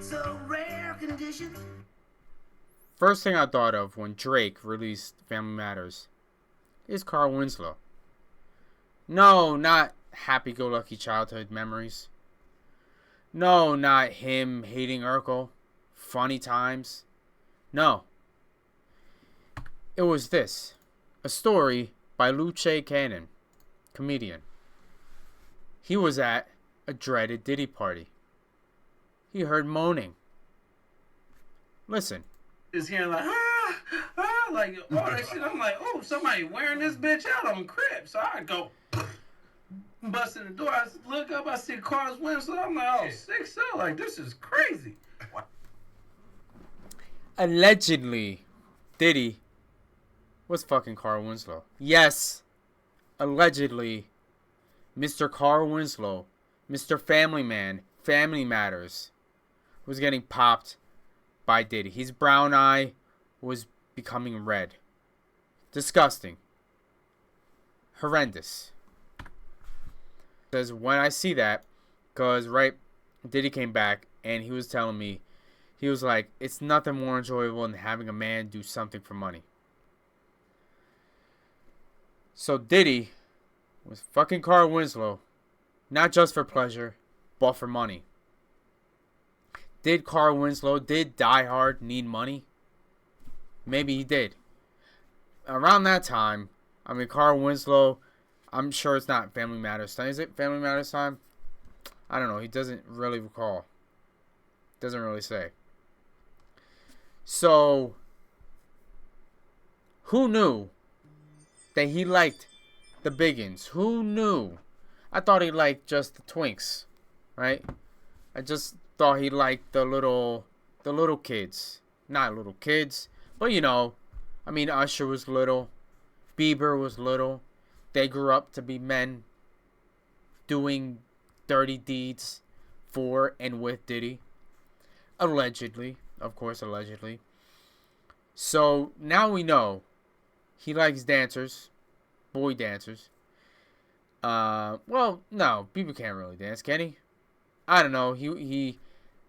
It's a rare condition. First thing I thought of when Drake released Family Matters is Carl Winslow. No, not happy-go-lucky childhood memories. No, not him hating Urkel. Funny times. No. It was this. A story by Luce Cannon, comedian. He was at a dreaded Diddy party. He heard moaning. Listen. Just hearing like, like all that shit. I'm like, oh, somebody wearing this bitch out on Crip. So I go busting the door. I look up, I see Carl's Winslow. I'm like, oh, 6 like this is crazy. Allegedly, Diddy was fucking Carl Winslow. Yes, allegedly, Mr. Carl Winslow, Mr. Family Man, Family Matters, was getting popped by Diddy. His brown eye was becoming red. Disgusting. Horrendous. Because when I see that, because right, Diddy came back and he was telling me, he was like, it's nothing more enjoyable than having a man do something for money. So Diddy was fucking Carl Winslow, not just for pleasure, but for money. Did Carl Winslow, did Die Hard need money? Maybe he did. Around that time, I mean, Carl Winslow, I'm sure it's not Family Matters time. Is it Family Matters time? I don't know. He doesn't really recall. Doesn't really say. So, who knew that he liked the biggins? Who knew? I thought he liked just the twinks, right? I just thought he liked the little kids. Not little kids, but you know, I mean, Usher was little, Bieber was little. They grew up to be men doing dirty deeds for and with Diddy. Allegedly. Of course, allegedly. So, now we know he likes dancers. Boy dancers. Well, no. Bieber can't really dance, can he? I don't know. He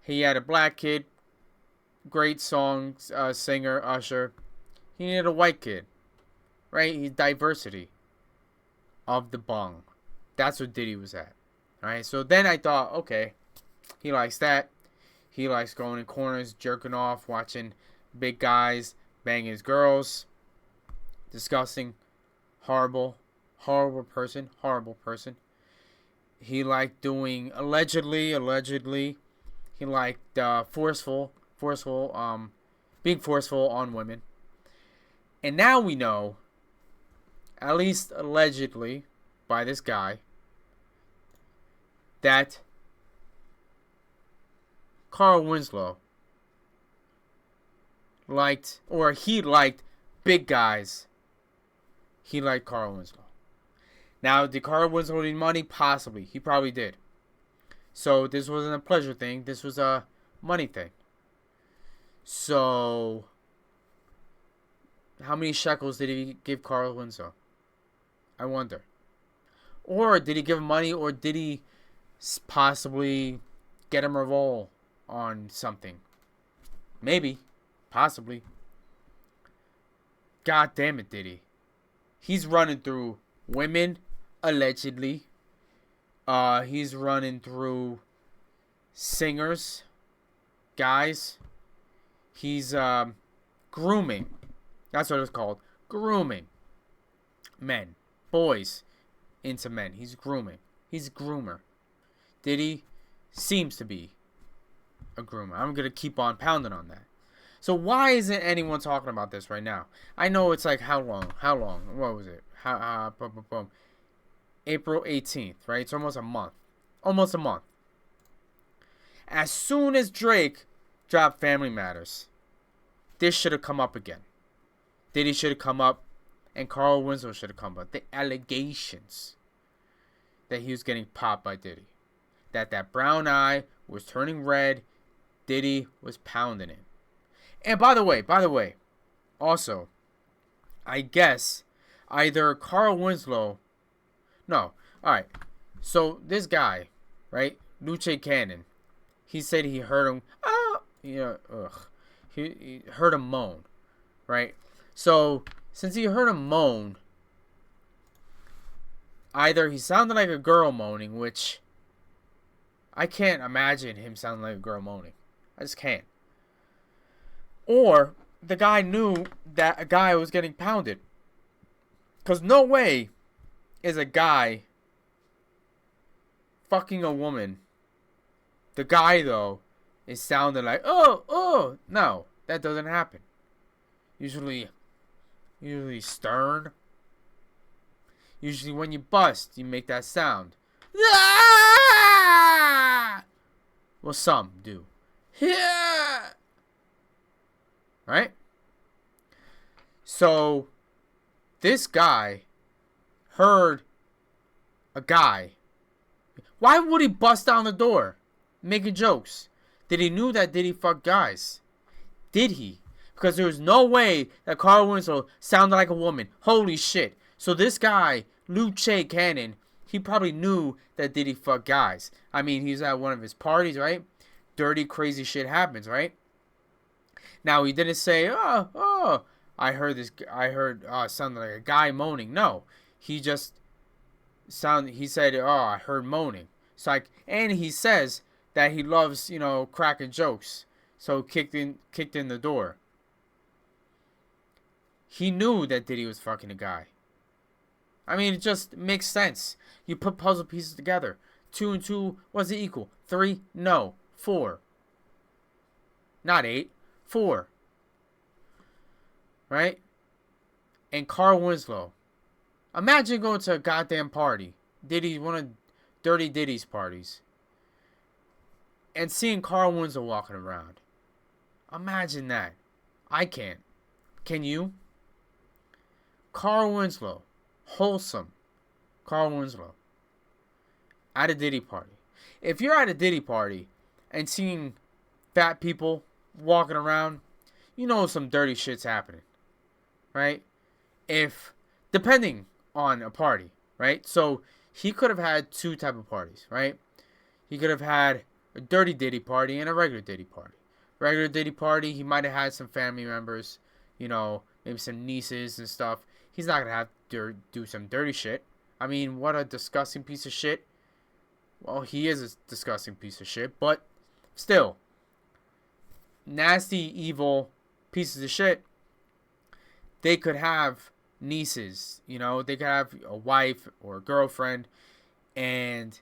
had a black kid. Great song singer, Usher. He needed a white kid. Right? He's diversity of the bung. That's what Diddy was at. Alright, so then I thought, okay, he likes that. He likes going in corners, jerking off, watching big guys bang his girls. Disgusting. Horrible. Horrible person. Horrible person. He liked doing, allegedly, he liked being forceful on women. And now we know, at least allegedly, by this guy, that Carl Winslow liked big guys. He liked Carl Winslow. Now, did Carl Winslow need money? Possibly. He probably did. So, this wasn't a pleasure thing. This was a money thing. So, how many shekels did he give Carl Winslow? I wonder. Or did he give him money, or did he possibly get him a roll on something? Maybe. Possibly. God damn it, Diddy. He's running through women, allegedly. He's running through singers, guys. He's grooming. That's what it's called. Grooming. Men. Boys into men. He's grooming. He's a groomer. Diddy seems to be a groomer. I'm going to keep on pounding on that. So why isn't anyone talking about this right now? I know it's like how long? What was it? April 18th, right? It's almost a month. Almost a month. As soon as Drake dropped Family Matters, this should have come up again. Diddy should have come up, and Carl Winslow should have come up. The allegations that he was getting popped by Diddy. That brown eye was turning red. Diddy was pounding it. And by the way, also, I guess either Carl Winslow, no, alright, so this guy, right, Luce Cannon, he said he heard him, he heard him moan, right? So since he heard him moan, either he sounded like a girl moaning, which I can't imagine him sounding like a girl moaning. I just can't. Or the guy knew that a guy was getting pounded. Because no way is a guy fucking a woman. The guy, though, is sounding like, oh. No, that doesn't happen. Usually stern. Usually when you bust, you make that sound. Well, some do. Right? So, this guy heard a guy. Why would he bust down the door? Making jokes. Did he knew that Diddy fuck guys? Did he? Because there was no way that Carl Winslow sounded like a woman. Holy shit. So this guy, Luce Cannon, he probably knew that Diddy fuck guys. I mean, he's at one of his parties, right? Dirty, crazy shit happens, right? Now, he didn't say, I heard sounded like a guy moaning. No. He just he said, I heard moaning. So and he says that he loves, cracking jokes. So kicked in the door. He knew that Diddy was fucking a guy. I mean, it just makes sense. You put puzzle pieces together. 2 and 2, what's it equal? 3? No. 4. Not 8. 4. Right? And Carl Winslow. Imagine going to a goddamn party. One of Dirty Diddy's parties. And seeing Carl Winslow walking around. Imagine that. I can't. Can you? Carl Winslow. Wholesome. Carl Winslow. At a Diddy party. If you're at a Diddy party and seeing fat people walking around, you know some dirty shit's happening. Right? Depending on a party. Right? So, he could have had 2 type of parties. Right? He could have had a dirty Diddy party and a regular Diddy party. Regular Diddy party, he might have had some family members. Maybe some nieces and stuff. He's not going to have to do some dirty shit. I mean, what a disgusting piece of shit. Well, he is a disgusting piece of shit, but still. Nasty, evil pieces of shit. They could have nieces, they could have a wife or a girlfriend, and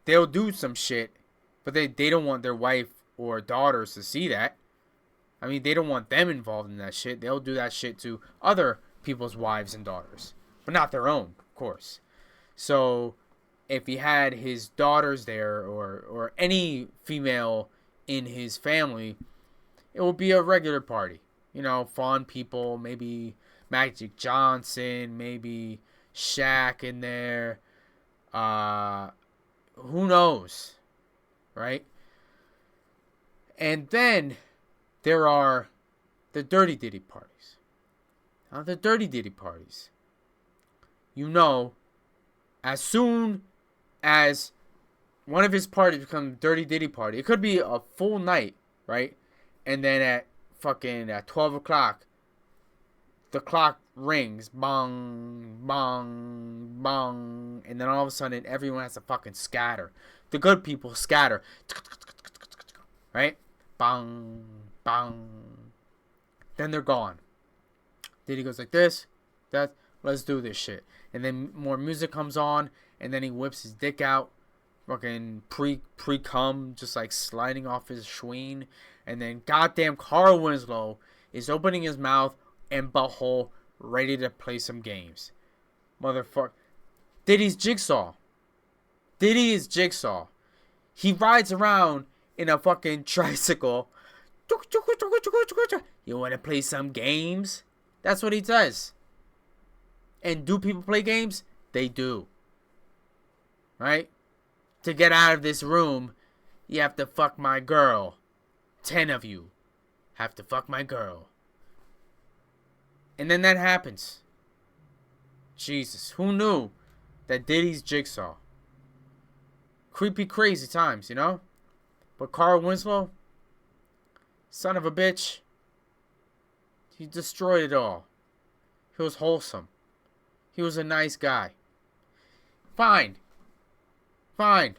they'll do some shit, but they don't want their wife or daughters to see that. I mean, they don't want them involved in that shit. They'll do that shit to other people's wives and daughters, but not their own, of course. So, if he had his daughters there or any female in his family, it would be a regular party. Fun people, maybe Magic Johnson, maybe Shaq in there. Who knows, right? And then there are the Dirty Diddy parties. Now, the Dirty Diddy parties, as soon as one of his parties becomes Dirty Diddy party, it could be a full night, right? And then at 12 o'clock, the clock rings, bong, bong, bong, and then all of a sudden everyone has to fucking scatter. The good people scatter, right? Bong, bong. Then they're gone. Diddy goes like this, that, let's do this shit. And then more music comes on, and then he whips his dick out, fucking pre-cum, just like sliding off his schween. And then goddamn Carl Winslow is opening his mouth and butthole ready to play some games. Motherfucker. Diddy's Jigsaw. Diddy is Jigsaw. He rides around in a fucking tricycle. You want to play some games? That's what he does. And do people play games? They do. Right? To get out of this room, you have to fuck my girl. 10 of you have to fuck my girl. And then that happens. Jesus, who knew that Diddy's Jigsaw? Creepy, crazy times, But Carl Winslow, Son of a bitch. He destroyed it all. He was wholesome. He was a nice guy. Fine. Fine.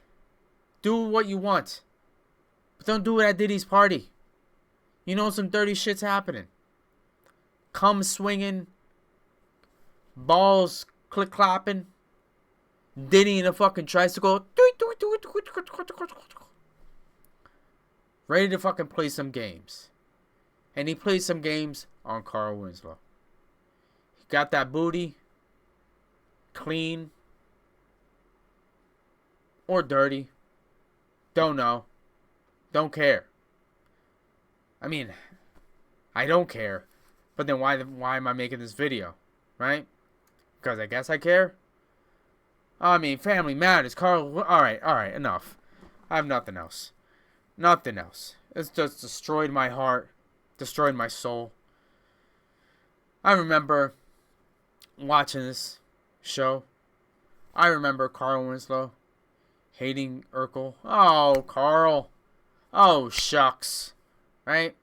Do what you want. But don't do it at Diddy's party. You know some dirty shit's happening. Cum swinging. Balls click-clapping. Diddy in a fucking tricycle. Ready to fucking play some games. And he played some games on Carl Winslow. He got that booty. Clean. Or dirty. Don't know. Don't care. I mean, I don't care. But then why am I making this video? Right? Because I guess I care? I mean, Family Matters. Carl... Alright, enough. I have nothing else. Nothing else. It's just destroyed my heart. Destroyed my soul. I remember watching this show. I remember Carl Winslow hating Urkel. Oh, Carl. Oh, shucks. Right?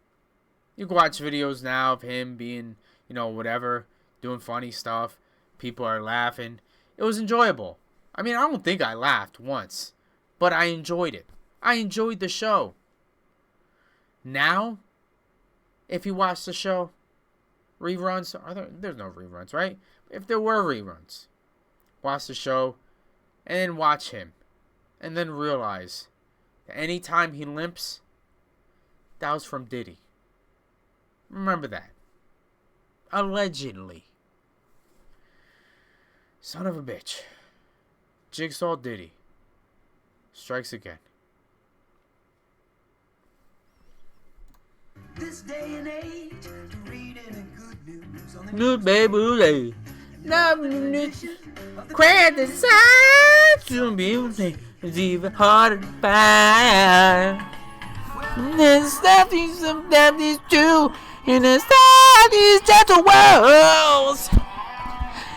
You can watch videos now of him being, you know, whatever, doing funny stuff. People are laughing. It was enjoyable. I mean, I don't think I laughed once, but I enjoyed it. I enjoyed the show. Now, if you watch the show, reruns, there's no reruns, right? If there were reruns, watch the show, and then watch him, and then realize that anytime he limps, that was from Diddy. Remember that. Allegedly. Son of a bitch. Jigsaw Diddy strikes again. This day and age, reading and good news on the Good baby, criticize to music is even harder to find. There's stuff these two in the side these gentle worlds.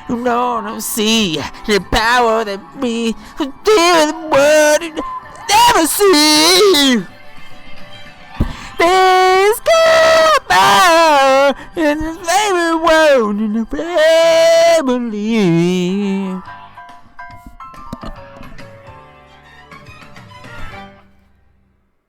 You don't see the power that we deal the world never see. There's power in this favorite world in the family.